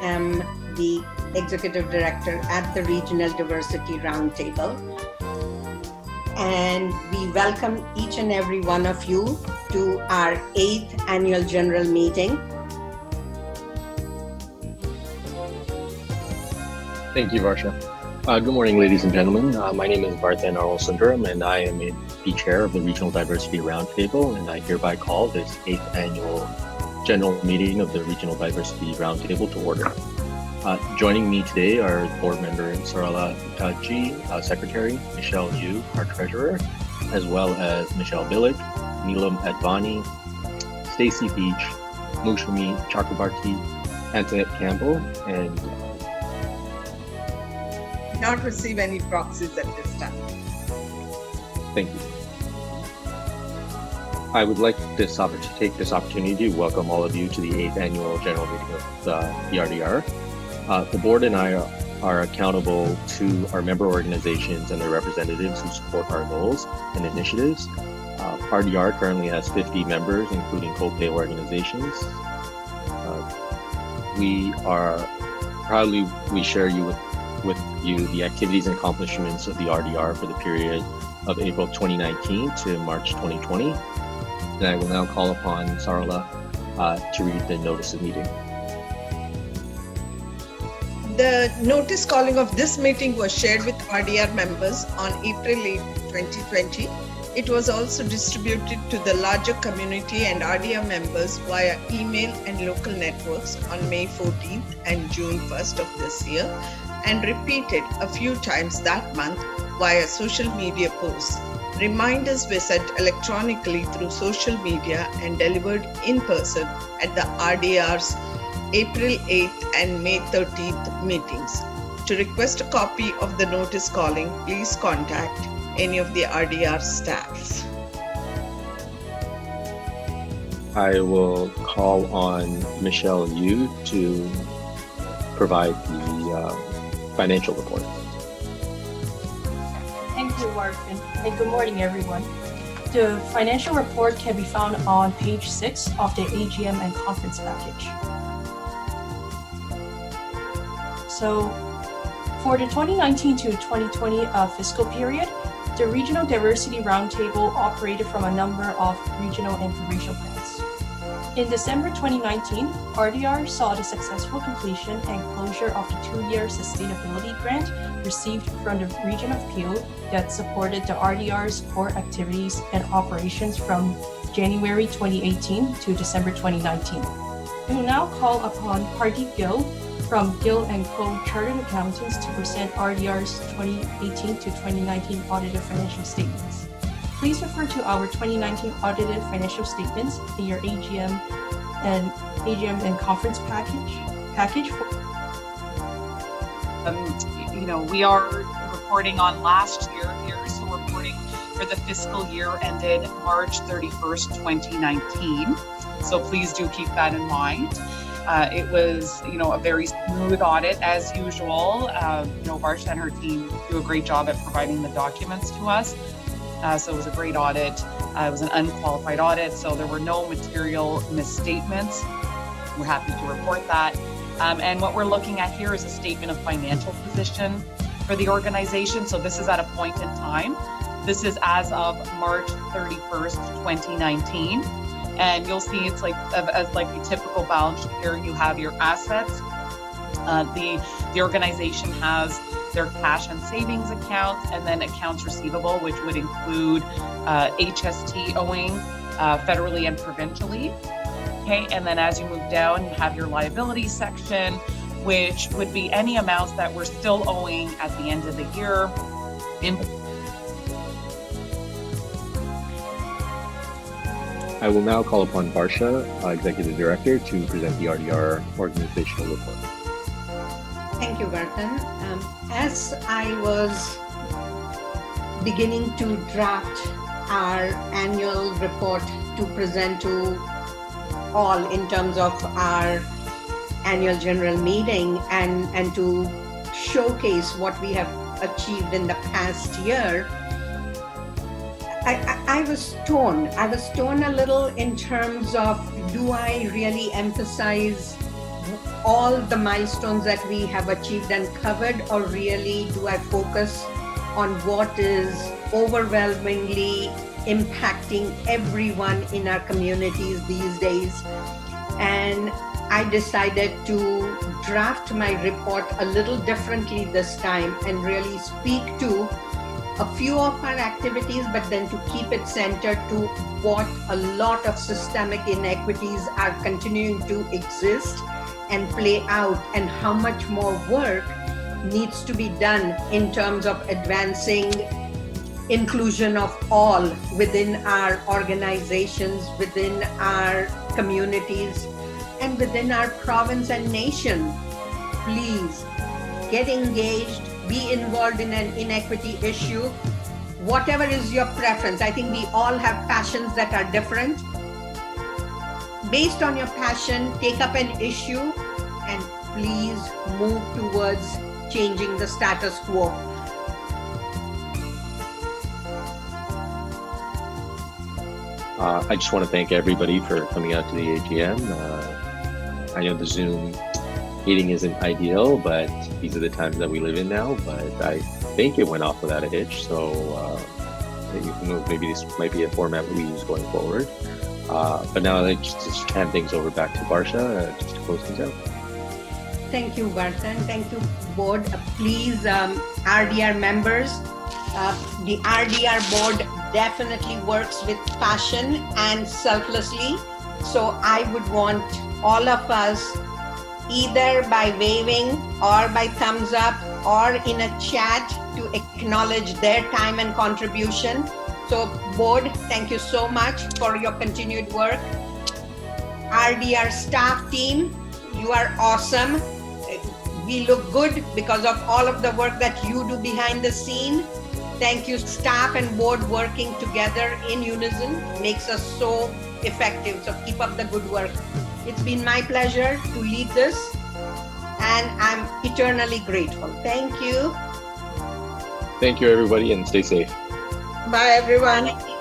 am the Executive Director at the Regional Diversity Roundtable. And we welcome each and every one of you to our 8th Annual General Meeting. Thank you, Varsha. Good morning, ladies and gentlemen. My name is Vardhan Arulsundaram, and I am the chair of the Regional Diversity Roundtable, and I hereby call this 8th Annual General Meeting of the Regional Diversity Roundtable to order. Joining me today are board member Sarala G, Secretary, Michelle Yu, our Treasurer, as well as Michelle Billick, Neelam Advani, Stacy Beach, Mushumi Chakrabarti, Antoinette Campbell, and not receive any proxies at this time. Thank you. I would like to take this opportunity to welcome all of you to the 8th Annual General Meeting of the RDR. The board and I are accountable to our member organizations and their representatives who support our goals and initiatives. RDR currently has 50 members, including co-pay organizations. We share with you the activities and accomplishments of the RDR for the period of April 2019 to March 2020. And I will now call upon Sarala to read the notice of meeting. The notice calling of this meeting was shared with RDR members on April 8, 2020. It was also distributed to the larger community and RDR members via email and local networks on May 14th and June 1st of this year, and repeated a few times that month via social media posts. Reminders were sent electronically through social media and delivered in person at the RDR's April 8th and May 13th meetings. To request a copy of the notice calling, please contact any of the RDR staff. I will call on Michelle Yu to provide the financial report. Thank you, Vardhan, and good morning, everyone. The financial report can be found on page 6 of the AGM and conference package. So, for the 2019 to 2020 fiscal period, the Regional Diversity Roundtable operated from a number of regional and provincial plans. In December 2019, RDR saw the successful completion and closure of the 2-year sustainability grant received from the Region of Peel that supported the RDR's core activities and operations from January 2018 to December 2019. We will now call upon Pardeep Gill from Gill & Co. Chartered Accountants to present RDR's 2018 to 2019 audited financial statements. Please refer to our 2019 audited financial statements in your AGM and conference package. We are reporting on last year here, so we're reporting for the fiscal year ended March 31st, 2019. So please do keep that in mind. It was, a very smooth audit as usual. Varsha and her team do a great job at providing the documents to us. So it was a great audit. It was an unqualified audit, so there were no material misstatements. We're happy to report that. And what we're looking at here is a statement of financial position for the organization. So this is at a point in time. This is as of March 31st, 2019. And you'll see it's like a typical balance sheet here. You have your assets. The organization has their cash and savings accounts, and then accounts receivable, which would include HST owing federally and provincially. Okay, and then as you move down, you have your liability section, which would be any amounts that we're still owing at the end of the year. I will now call upon Varsha, Executive Director, to present the RDR organizational report. Thank you, Vardhan. As I was beginning to draft our annual report to present to all in terms of our annual general meeting and to showcase what we have achieved in the past year, I was torn. I was torn a little in terms of, do I really emphasize all the milestones that we have achieved and covered, or really do I focus on what is overwhelmingly impacting everyone in our communities these days? And I decided to draft my report a little differently this time and really speak to a few of our activities, but then to keep it centered to what a lot of systemic inequities are continuing to exist and play out, and how much more work needs to be done in terms of advancing inclusion of all within our organizations, within our communities, and within our province and nation. Please get engaged, be involved in an inequity issue, whatever is your preference. I think we all have passions that are different. Based on your passion, take up an issue and please move towards changing the status quo. I just want to thank everybody for coming out to the AGM. I know the Zoom meeting isn't ideal, but these are the times that we live in now. But I think it went off without a hitch, so maybe this might be a format we use going forward. But now let's just hand things over back to Barsha just to close things out. Thank you, Vardhan. Thank you, board. Please, RDR members, the RDR board definitely works with passion and selflessly. So I would want all of us, either by waving or by thumbs up or in a chat, to acknowledge their time and contribution. So board, thank you so much for your continued work. RDR staff team, you are awesome. We look good because of all of the work that you do behind the scene. Thank you, staff and board working together in unison makes us so effective. So keep up the good work. It's been my pleasure to lead this, and I'm eternally grateful. Thank you. Thank you, everybody, and stay safe. Bye, everyone. Thank you.